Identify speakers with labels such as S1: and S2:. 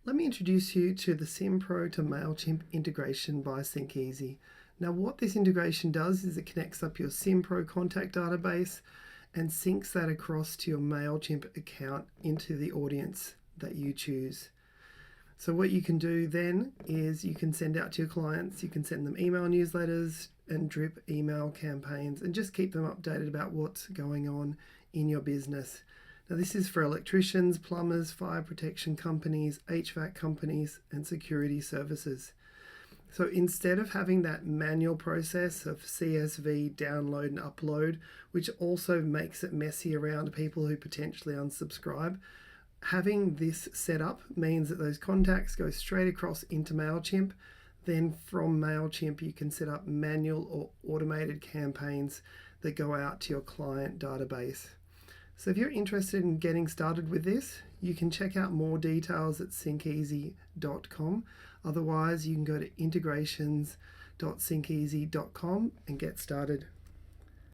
S1: Let me introduce you to the simPRO to Mailchimp integration by SyncEasy. Now what this integration does is it connects up your simPRO contact database and syncs that across to your Mailchimp account into the audience that you choose. So what you can do then is you can send out to your clients, you can send them email newsletters and drip email campaigns and just keep them updated about what's going on in your business. Now this is for electricians, plumbers, fire protection companies, HVAC companies and security services. So instead of having that manual process of CSV download and upload, which also makes it messy around people who potentially unsubscribe, having this set up means that those contacts go straight across into Mailchimp. Then from Mailchimp, you can set up manual or automated campaigns that go out to your client database. So if you're interested in getting started with this, you can check out more details at synceasy.com. Otherwise, you can go to integrations.synceasy.com and get started.